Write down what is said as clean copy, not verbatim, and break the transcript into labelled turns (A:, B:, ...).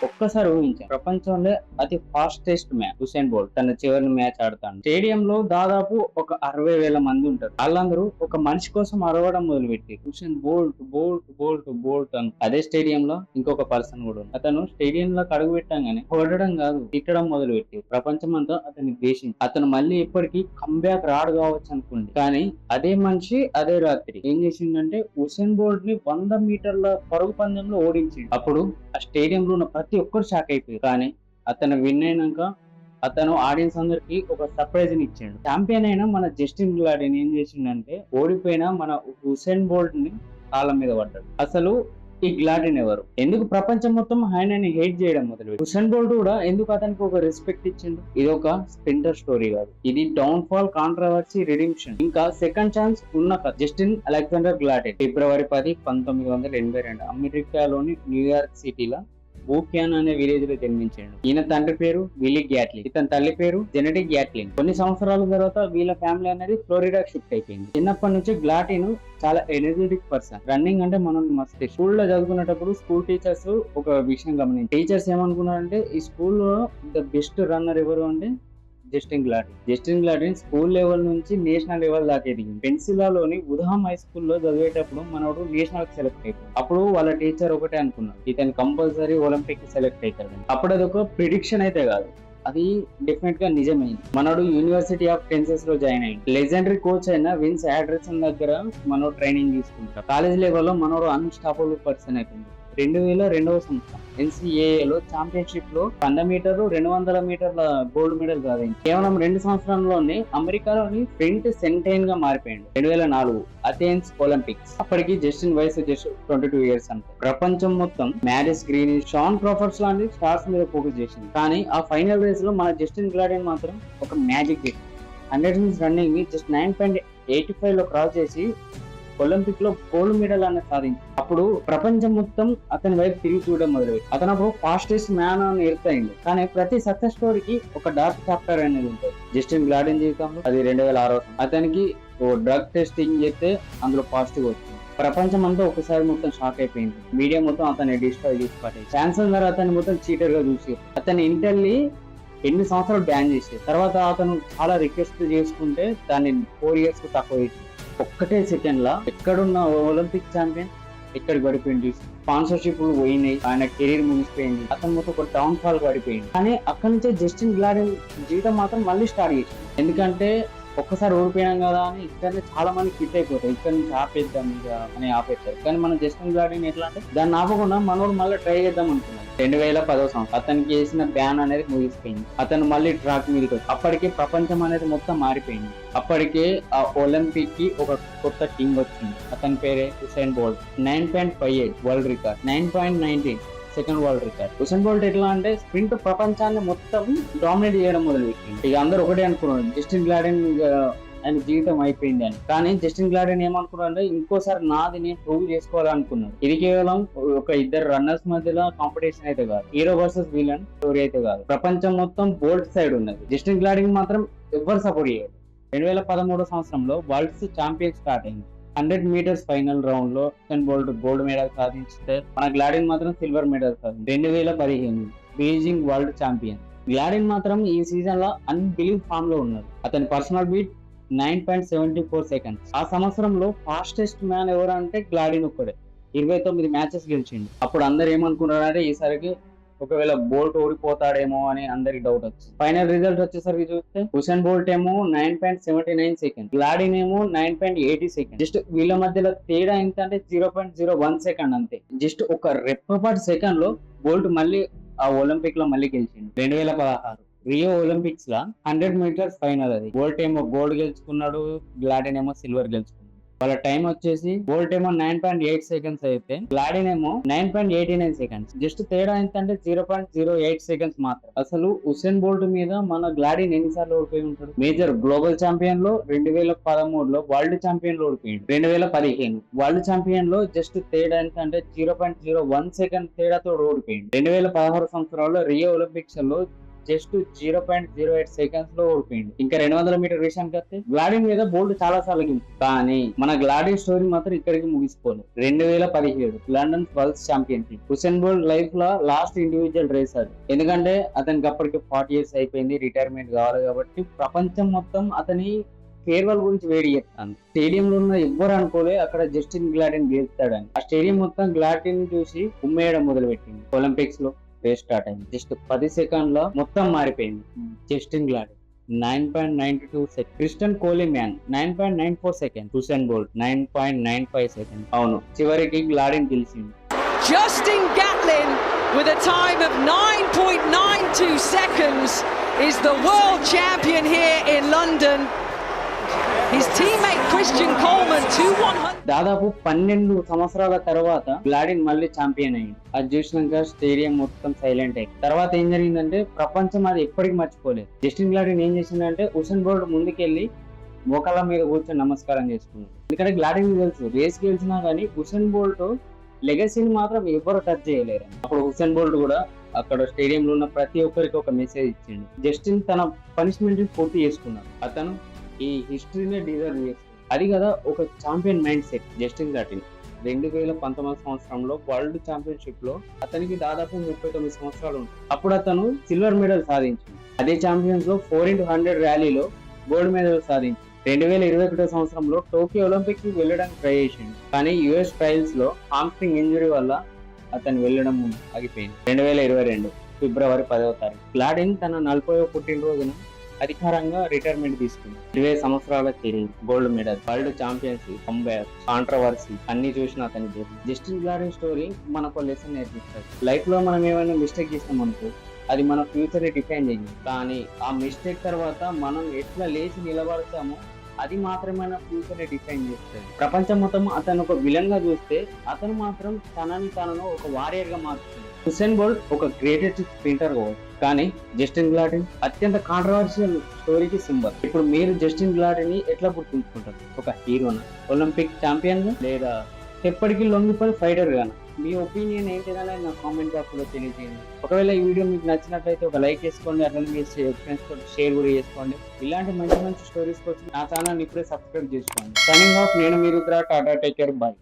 A: ఒక్కసారి ఊహించాను, ప్రపంచంలో అతి ఫాస్టెస్ట్ మ్యాన్ హుసేన్ బోల్ట్ తన చివరి మ్యాచ్ ఆడతాను. స్టేడియంలో దాదాపు ఒక 60,000 మంది ఉంటారు. వాళ్ళందరూ ఒక మనిషి కోసం అరవడం మొదలుపెట్టి Usain Bolt Bolt Bolt Bolt అని. అదే స్టేడియంలో ఇంకొక పర్సన్ కూడా ఉంది. అతను స్టేడియంలో అడుగు పెట్టంగానే కొట్టడం కాదు, తిట్టడం మొదలుపెట్టి ప్రపంచం అంతా అతన్ని ద్వేషించి అతను మళ్ళీ ఎప్పటికీ కంబ్యాక్ రాడు కావచ్చు అనుకుంది. కానీ అదే మనిషి అదే రాత్రి ఏం చేసిందంటే హుసేన్ బోల్ట్ ని 100 మీటర్ల పరుగు పందెంలో ఓడించింది. అప్పుడు ఆ స్టేడియంలో ఉన్న ప్రతి ఒక్కరు షాక్ అయిపోయారు. కానీ అతను విన్ అయినాక అతను ఆడియన్స్ అందరికి ఒక సర్ప్రైజ్ ని ఇచ్చాడు. ఛాంపియన్ అయినా మన జస్టిన్ గ్లాడిన్ ఏం చేసిండంటే ఓడిపోయిన మన హుసేన్ బోల్ట్ ని కాళ్ళ మీద పడ్డాడు. అసలు ఈ గ్లాడిన్ ఎవరు, ఎందుకు ప్రపంచం మొత్తం ఆయనని హేట్ చేయడం మొదలు, హుసేన్ బోల్ట్ కూడా ఎందుకు అతనికి ఒక రెస్పెక్ట్ ఇచ్చిండు? ఇది ఒక స్ప్రింటర్ స్టోరీ కాదు, ఇది డౌన్ ఫాల్, కాంట్రవర్సీ, రిడిమ్షన్, ఇంకా సెకండ్ ఛాన్స్ ఉన్న కథ. జస్టిన్ అలెగ్జాండర్ గ్లాడిన్ ఫిబ్రవరి 10, 1982 అమెరికాలోని న్యూయార్క్ సిటీలో బూక్యాన్ అనే విలేజ్ లో జన్మించాడు. ఈయన తండ్రి పేరు విల్లీ గ్యాట్లిన్, ఇతని తల్లి పేరు జెనెటిక్ గ్యాట్లిన్. కొన్ని సంవత్సరాల తర్వాత వీళ్ళ ఫ్యామిలీ అనేది ఫ్లోరిడా షిఫ్ట్ అయిపోయింది. చిన్నప్పటి నుంచి గ్లాటిన్ చాలా ఎనర్జెటిక్ పర్సన్. రన్నింగ్ అంటే మనం మస్తు. స్కూల్లో చదువుకునేటప్పుడు స్కూల్ టీచర్స్ ఒక విషయం గమనించారు. టీచర్స్ ఏమనుకున్నారంటే ఈ స్కూల్లో ద బెస్ట్ రన్నర్ ఎవరు అంటే జస్టిన్ గ్లాడిన్ స్కూల్ లెవెల్ నుంచి నేషనల్ లెవెల్ దాకా ఎదిగింది. పెన్సిలాలోని ఉదహం హై స్కూల్లో చదివేటప్పుడు మనోడు నేషనల్ సెలెక్ట్ అయిపోయింది. అప్పుడు వాళ్ళ టీచర్ ఒకటే అనుకున్నాడు, ఇతను కంపల్సరీ ఒలింపిక్ సెలెక్ట్ అవుతాడు. అప్పుడు అదొక ప్రిడిక్షన్ అయితే కాదు, అది డెఫినెట్ గా నిజమైంది. మనోడు యూనివర్సిటీ ఆఫ్ టెన్సెస్ లో జాయిన్ అయ్యింది. లెజెండరీ కోచ్ అయిన విన్స్ ఆండర్సన్ దగ్గర మనోడు ట్రైనింగ్ తీసుకుంటాడు. కాలేజ్ లెవెల్లో మనోడు అన్స్టాపబుల్ పర్సన్ అయిపోయింది. 2002వ సంవత్సరం NCAA ఛాంపియన్షిప్ లో 100 మీటర్లు 200 మీటర్ల గోల్డ్ మెడల్ సాధించి కేవలం 2 సంవత్సరాల్లోనే అమెరికాలోని ఫ్రంట్ సెంటైన్ గా మారిపోయింది. 2004 అథెన్స్ ఒలింపిక్స్. అప్పటికి జస్టిన్ వయసు జస్ట్ 22 ఇయర్స్ అంతే. ప్రపంచం మొత్తం మ్యారిస్ గ్రీన్, షాన్ క్రాఫర్డ్స్ లాంటి స్టార్స్ మీద ఫోకస్ చేసింది. కానీ ఆ ఫైనల్ రేస్ లో మన జస్టిన్ గ్లాడిన్ మాత్రం ఒక మ్యాజిక్ చేసింది. 100 మీటర్స్ రన్నింగ్ ని జస్ట్ 9.85 లో క్రాస్ చేసి ఒలింపిక్ లో గోల్డ్ మెడల్ అనేది సాధించి అప్పుడు ప్రపంచం మొత్తం అతని వైపు తిరిగి చూడడం మొదలుపెట్టి అతను అప్పుడు ఫాస్టెస్ట్ మ్యాన్ అని ఎరుతాయింది. కానీ ప్రతి సక్సెస్ స్టోరీకి ఒక డార్క్ చాప్టర్ అనేది ఉంటుంది. జస్టిన్ గ్లాడిన్ జీవితంలో అది 2006 అతనికి ఓ డ్రగ్ టెస్టింగ్ చేస్తే అందులో పాజిటివ్ వచ్చింది. ప్రపంచం అంతా ఒకసారి మొత్తం షాక్ అయిపోయింది. మీడియా మొత్తం అతన్ని డిస్ట్రాయ్ చేసి పట్టింది. ఛాన్సలర్ గారు అతన్ని మొత్తం చీటర్ గా చూసి అతని ఇంటర్ని ఎన్ని సంవత్సరాలు బ్యాన్ చేసి తర్వాత అతను చాలా రిక్వెస్ట్ చేసుకుంటే దాన్ని 4 years కు తక్కువ చేసి ఒక్కటే సెకండ్ లా ఎక్కడున్న ఒలింపిక్ ఛాంపియన్ ఎక్కడికి పడిపోయింది. స్పాన్సర్షిప్ పోయినాయి, ఆయన కెరీర్ ముగిసిపోయింది, అతను మొత్తం ఒక డౌన్ ఫాల్ పడిపోయింది. కానీ అక్కడి నుంచే జస్టిన్ గ్లాడిన్ జీవితం మాత్రం మళ్ళీ స్టార్ట్ చేసింది. ఎందుకంటే ఒక్కసారి ఓడిపోయాం కదా అని ఇక్కడనే చాలా మంది క్విట్ అయిపోతారు, ఇక్కడ నుంచి ఆపేద్దాం ఇక అని ఆపేస్తారు. కానీ మన జస్టిన్ గ్లాడిన్ ఎట్లా అంటే దాన్ని ఆపకుండా మనోడు మళ్ళీ ట్రై చేద్దాం అనుకున్నాడు. 2010వ సంవత్సరం అతనికి చేసిన బ్యాన్ అనేది ముగిసిపోయింది. అతను మళ్ళీ ట్రాక్ మీదకి వచ్చి అప్పటికే ప్రపంచం అనేది మొత్తం మారిపోయింది. అప్పటికే ఆ ఒలింపిక్ కి ఒక కొత్త టీం వచ్చింది. అతని పేరే Usain Bolt. 9.58 world record, 9.19 second world record. Usain Bolt ఎట్లా అంటే స్ప్రింట్ ప్రపంచాన్ని మొత్తం డామినేట్ చేయడం మొదలుపెట్టింది. ఇక అందరూ ఒకటే అనుకున్నారు జస్టిన్ గ్లాడిన్ ఆయన జీవితం అయిపోయింది అని. కానీ జస్టిన్ గ్లాడిన్ ఏమనుకున్నాడు అంటే ఇంకోసారి నాది నేను ప్రూవ్ చేసుకోవాలనుకున్నాడు. ఇది కేవలం ఒక ఇద్దరు రన్నర్స్ మధ్యలో కాంపిటీషన్ అయితే కాదు, హీరో వర్సెస్ విలన్ స్టోరీ అయితే కాదు. ప్రపంచం మొత్తం బోల్ట్ సైడ్ ఉన్నది, జస్టిన్ గ్లాడిన్ మాత్రం ఎవరు సపోర్ట్ చేయరు. 2013 సంవత్సరంలో వరల్డ్ ఛాంపియన్ స్టార్ట్ అయింది. 100 మీటర్స్ ఫైనల్ రౌండ్ లో హుసేన్ బోల్ట్ గోల్డ్ మెడల్ సాధించితే మన గ్లాడిన్ మాత్రం సిల్వర్ మెడల్ సాధించింది. 2015 బీజింగ్ వరల్డ్ ఛాంపియన్. గ్లాడిన్ మాత్రం ఈ సీజన్ లో అన్బిలీవ్ ఫామ్ లో ఉన్నారు. అతని పర్సనల్ బీట్ 9.74 seconds. ఆ సంవత్సరంలో ఫాస్టెస్ట్ మ్యాన్ ఎవరు అంటే గ్లాడిన్ ఒక్కడే. 29 మ్యాచెస్ గెలిచిండు. అప్పుడు అందరు ఏమనుకున్నారంటే ఈసారికి ఒకవేళ బోల్ట్ ఓడిపోతాడేమో అని అందరికి డౌట్ వచ్చింది. ఫైనల్ రిజల్ట్ వచ్చేసరికి చూస్తే హుసేన్ బోల్ట్ ఏమో 9.79 seconds, గ్లాడిన్ ఏమో 9.80 seconds. జస్ట్ వీళ్ళ మధ్యలో తేడా ఎంత అంటే 0.01 second అంతే. జస్ట్ ఒక రెప్పపాటి సెకండ్ లో బోల్ట్ మళ్ళీ ఆ ఒలింపిక్ లో మళ్ళీ గెలిచిండు. 2016 రియో ఒలింపిక్స్ లా 100 మీటర్స్ ఫైనల్. అది బోల్ట్ ఏమో గోల్డ్ గెలుచుకున్నాడు, గ్లాడిన్ ఏమో సిల్వర్ గెలుచుకున్నాడు. వాళ్ళ టైం వచ్చేసి బోల్ట్ ఏమో 9.8 seconds అయితే గ్లాడిన్ ఏమో 9.89 seconds. జస్ట్ తేడా ఎంత అంటే 0.08 seconds మాత్రం. అసలు హుసేన్ బోల్ట్ మీద మన గ్లాడిన్ ఎన్నిసార్లు ఓడిపోయి ఉంటాడు? మేజర్ గ్లోబల్ ఛాంపియన్ లో 2013లో వరల్డ్ ఛాంపియన్ లో ఓడిపోయింది. 2015 వరల్డ్ ఛాంపియన్ లో జస్ట్ తేడా ఎంత అంటే 0.01 seconds తేడాతో ఓడిపోయింది. 2016 సంవత్సరంలో రియో ఒలింపిక్స్ లో జస్ట్ 0.08 సెకండ్స్ లో ఓడిపోయింది. ఇంకా 200 మీటర్ విషయానికి వస్తే గ్లాడిన్ మీద బోల్ట్ చాలా సార్లు గెలిచింది. కానీ మన గ్లాడిన్ స్టోరీ మాత్రం ఇక్కడికి ముగిసిపోలేదు. 2017 London world championship Usain Bolt life లో లాస్ట్ ఇండివిజువల్ రేస్ అది. ఎందుకంటే అతనికి అప్పటికి 40 years అయిపోయింది, రిటైర్మెంట్ కావాలి కాబట్టి ప్రపంచం మొత్తం అతని ఫేర్వెల్ గురించి వేడి చేస్తాను. స్టేడియంలో ఉన్న ఎవ్వరు అనుకోలే అక్కడ జస్టిన్ గ్లాడిన్ గెలుస్తాడని. ఆ స్టేడియం మొత్తం గ్లాడిన్ చూసి ఉమ్మేయడం మొదలు పెట్టింది. ఒలింపిక్స్ లో రేస్ స్టార్ట్ అయింది. జస్ట్ 10 సెకండ్ల మొత్తం మారిపోయింది. Justin Gatlin 9.92 second, Christian Coleman 9.94 second, Usain Bolt 9.95 second. అవును, చివరికి గ్లాడిన్ గెలిచింది.
B: Justin Gatlin with a time of 9.92 seconds is the world champion here in London. His teammate Christian Coleman 200.
A: దాదాపు 12 సంవత్సరాల తర్వాత గ్లాడిన్ మళ్ళీ ఛాంపియన్ అయ్యింది. అది చూసినాక స్టేడియం మొత్తం సైలెంట్ అయింది. తర్వాత ఏం జరిగిందంటే ప్రపంచం అది ఎప్పటికీ మర్చిపోలేదు. జస్టిన్ గ్లాడిన్ ఏం చేసిందంటే హుసేన్ బోల్ట్ ముందుకెళ్లి మోకాళ్ళ మీద కూర్చొని నమస్కారం చేసుకున్నాడు. ఎందుకంటే గ్లాడిన్ తెలుసు రేస్ గెలిచినా కానీ హుసేన్ బోల్ట్ లెగసీని మాత్రం ఎవరు టచ్ చేయలేరు. అప్పుడు హుసేన్ బోల్ట్ కూడా అక్కడ స్టేడియం లో ఉన్న ప్రతి ఒక్కరికి ఒక మెసేజ్ ఇచ్చిండు. జస్టిన్ తన పనిష్మెంట్ పూర్తి చేసుకున్నాడు. అతను ఈ హిస్టరీనే డిజర్వ్ చేస్తుంది. అది కదా ఒక ఛాంపియన్ మైండ్ సెట్. జస్టిన్ గ్లాడిన్ 2019 సంవత్సరంలో వరల్డ్ ఛాంపియన్షిప్ లో అతనికి దాదాపు 39 సంవత్సరాలు ఉంటాయి. అప్పుడు అతను సిల్వర్ మెడల్ సాధించింది. అదే ఛాంపియన్స్ లో 4x100 ర్యాలీలో గోల్డ్ మెడల్ సాధించింది. 2021 సంవత్సరంలో టోక్యో ఒలింపిక్ కి వెళ్ళడానికి ట్రై చేసిండు. కానీ యుఎస్ ట్రయల్స్ లో హామ్స్ట్రింగ్ ఇంజరీ వల్ల అతను వెళ్ళడం ఆగిపోయింది. 2022 ఫిబ్రవరి 10వ తారీఖు గ్లాడిన్ తన 40వ పుట్టినరోజున అధికారంగా రిటైర్మెంట్ తీసుకుంది. 20 సంవత్సరాల career, gold medal, world championship, comeback, controversy అన్ని చూసిన అతని జర్నీ. జస్టిన్ గ్లాడిన్ స్టోరీ మనకు లెసన్ నేర్పిస్తుంది. లైఫ్ లో మనం ఏమైనా మిస్టేక్ చేస్తాం అనుకో అది మన ఫ్యూచర్ ని డిఫైన్ చేయండి. కానీ ఆ మిస్టేక్ తర్వాత మనం ఎట్లా లేచి నిలబడతామో అది మాత్రమే మన ఫ్యూచర్ ని డిఫైన్ చేస్తుంది. ప్రపంచం మొత్తం అతను ఒక విలన్ గా చూస్తే అతను మాత్రం తనను ఒక వారియర్ గా మారుతుంది. హుసేన్ బోల్ట్ ఒక గ్రేటెస్ట్ స్ప్రింటర్ కావచ్చు, కానీ జస్టిన్ గ్లాడిన్ అత్యంత కాంట్రవర్షియల్ స్టోరీకి సింబల్. ఇప్పుడు మీరు జస్టిన్ గ్లాడిన్ ని ఎట్లా గుర్తుంచుకుంటారు? ఒక హీరోనా, ఒలింపిక్ ఛాంపియన్ గా, లేదా ఎప్పటికీ లొంగిపోయి ఫైటర్ గానా? మీ ఒపీనియన్ ఏంటిదని నా కామెంట్ బాక్స్ లో తెలియజేయండి. ఒకవేళ ఈ వీడియో మీకు నచ్చినట్లయితే ఒక లైక్ చేసుకోండి, అట్లనే మీ ఫ్రెండ్స్ తో షేర్ కూడా చేసుకోండి. ఇలాంటి మంచి మంచి స్టోరీస్ కోసం నా ఛానల్ ఇప్పుడే సబ్స్క్రైబ్ చేసుకోండి. సైనింగ్ ఆఫ్, నేను మీ Rudra. Tata, take care, by.